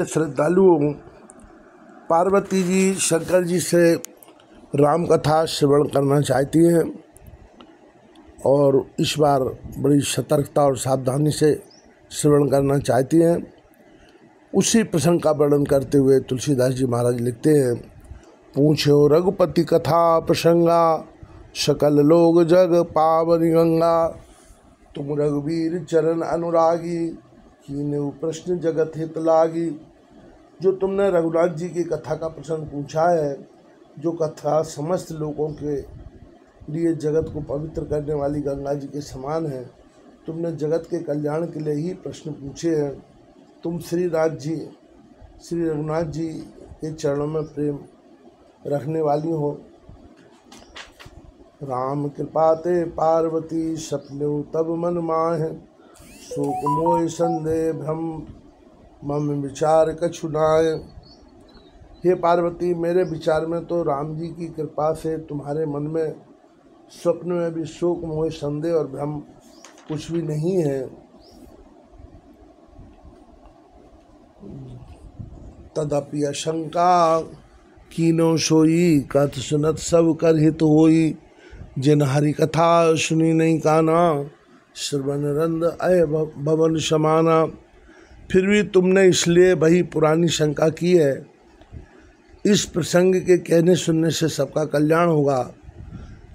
श्रद्धालुओं, पार्वती जी शंकर जी से राम कथा श्रवण करना चाहती हैं और इस बार बड़ी सतर्कता और सावधानी से श्रवण करना चाहती हैं। उसी प्रसंग का वर्णन करते हुए तुलसीदास जी महाराज लिखते हैं, पूछो रघुपति कथा प्रसंगा, सकल लोग जग पावनी गंगा। तुम रघुवीर चरण अनुरागी, कीन्हु प्रश्न जगत हित लागी। जो तुमने रघुनाथ जी की कथा का प्रसंग पूछा है, जो कथा समस्त लोगों के लिए जगत को पवित्र करने वाली गंगा जी के समान है, तुमने जगत के कल्याण के लिए ही प्रश्न पूछे हैं। तुम श्री रघुनाथ जी के चरणों में प्रेम रखने वाली हो। राम कृपा ते पार्वती, सपने तब मन माहे। शोक मोह संदेह भ्रम, मम विचार कछु नाय। हे पार्वती, मेरे विचार में तो राम जी की कृपा से तुम्हारे मन में स्वप्न में भी शोक मोह संदेह और भ्रम कुछ भी नहीं है। तदपि आशंका कीनो सोई, कथ सुनत सब कर हित होई। जिन हरि कथा सुनी नहीं काना, श्रवण रंद अय भवन समाना। फिर भी तुमने इसलिए वही पुरानी शंका की है। इस प्रसंग के कहने सुनने से सबका कल्याण होगा।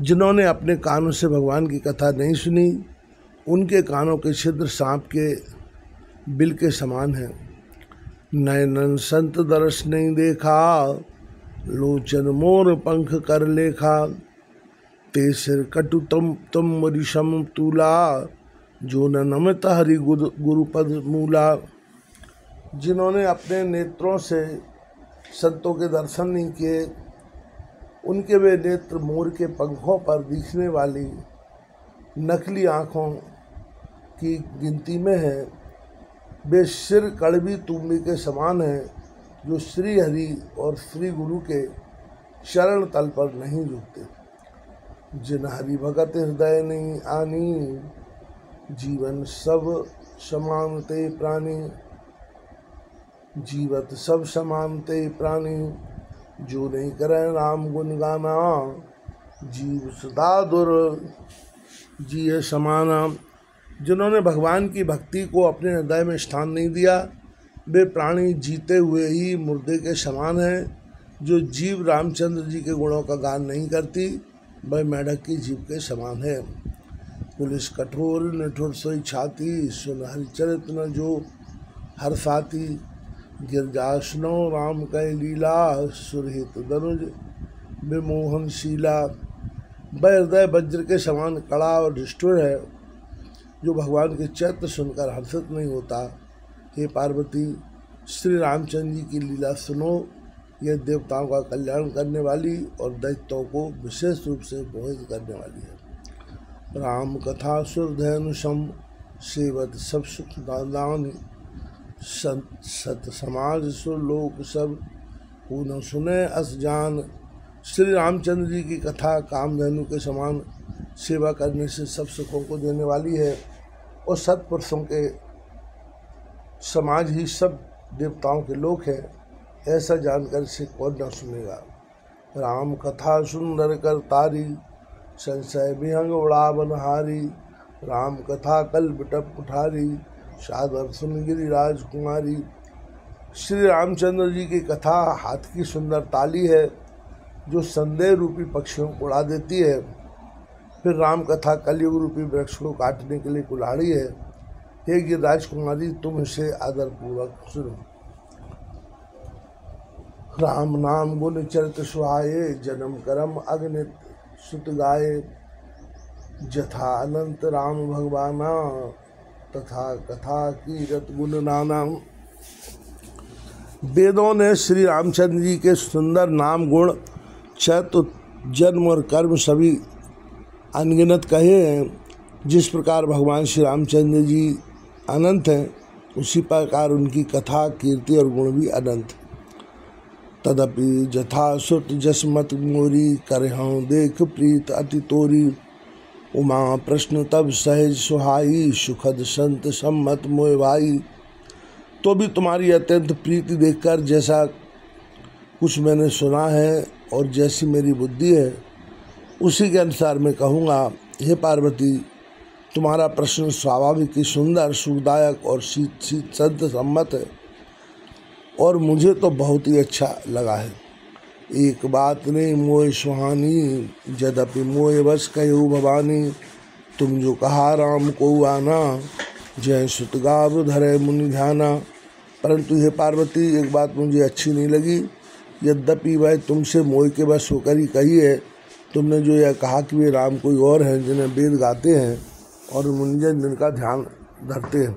जिन्होंने अपने कानों से भगवान की कथा नहीं सुनी, उनके कानों के छिद्र सांप के बिल के समान हैं। नयनन संत दर्श नहीं देखा, लोचन मोर पंख कर लेखा। ते सिर कटु तुम ऋषम तूला, जो न नमित हरि गुरुपद मूला। जिन्होंने अपने नेत्रों से संतों के दर्शन नहीं किए, उनके वे नेत्र मोर के पंखों पर दिखने वाली नकली आँखों की गिनती में है। वे सिर कड़वी तुम्बी के समान हैं, जो श्री हरि और श्री गुरु के चरण तल पर नहीं झुकते। जिन हरि भगत हृदय नहीं आनी, जीवन सब समानते प्राणी। जीवत सब समानते प्राणी, जो नहीं करें राम गुण गाना। जीव सदा दुर जिय समाना। जिन्होंने भगवान की भक्ति को अपने हृदय में स्थान नहीं दिया, वे प्राणी जीते हुए ही मुर्दे के समान हैं। जो जीव रामचंद्र जी के गुणों का गान नहीं करती, वह मेढक की जीव के समान है। पुलिस कठोर निठुर सोई छाती, सुन हरिचरित न जो हर्षाती। गिरजासनो राम कह लीला, सुरहित धनुज विमोहन शीला। वह हृदय वज्र के समान कड़ा और निष्ठुर है, जो भगवान के चरित्र सुनकर हर्षित नहीं होता। हे पार्वती, श्री रामचंद्र जी की लीला सुनो। यह देवताओं का कल्याण करने वाली और दैत्यों को विशेष रूप से मोहित करने वाली है। राम कथा सुरधनुषम, सेवत सब सुख दान। सत समाज सुरलोक सब, पूर्ण सुने अस जान। श्री रामचंद्र जी की कथा कामधेनु के समान सेवा करने से सब सुखों को देने वाली है और सत्पुरुषों के समाज ही सब देवताओं के लोक है। ऐसा जानकर इसे कौन न सुनेगा। राम कथा सुंदर कर तारी, संशय विहंग उड़ावन हारी। राम कथा कल बिटप उठारी, सादर सुन गिरी राजकुमारी। श्री रामचंद्र जी की कथा हाथ की सुंदर ताली है, जो संदेह रूपी पक्षियों को उड़ा देती है। फिर राम कथा कलयुग रूपी वृक्ष को काटने के लिए कुल्हाड़ी है। हे गिरि राजकुमारी, तुम इसे आदरपूर्वक सुनो। राम नाम गुण चरित सुहाये, जन्म करम अगणित सुत गाये। जथा अनंत राम भगवाना, तथा कथा कीरत गुण नाना। वेदों ने श्री रामचंद्र जी के सुंदर नाम गुण चरित्र जन्म और कर्म सभी अनगिनत कहे हैं। जिस प्रकार भगवान श्री रामचंद्र जी अनंत हैं, उसी प्रकार उनकी कथा कीर्ति और गुण भी अनंत। तदपि जथा सुत जसमत मोरी, करहूँ देख प्रीत अति तोरी। उमा प्रश्न तब सहज सुहाई, सुखद संत सम्मत मोय भाई। तो भी तुम्हारी अत्यंत प्रीति देखकर जैसा कुछ मैंने सुना है और जैसी मेरी बुद्धि है उसी के अनुसार मैं कहूँगा। हे पार्वती, तुम्हारा प्रश्न स्वाभाविक ही सुंदर, सुखदायक और शीत संत सम्मत है और मुझे तो बहुत ही अच्छा लगा है। एक बात ने मोह सुहानी, यद्यपि मोह बस कहो भवानी। तुम जो कहा राम को आना, जय सुत गाव धरे मुनि ध्याना। परंतु हे पार्वती, एक बात मुझे अच्छी नहीं लगी। यद्यपि वह तुमसे मोह के बस होकर ही कही है। तुमने जो यह कहा कि वे राम कोई और हैं जिन्हें वेद गाते हैं और मुनिजन जिनका ध्यान धरते हैं।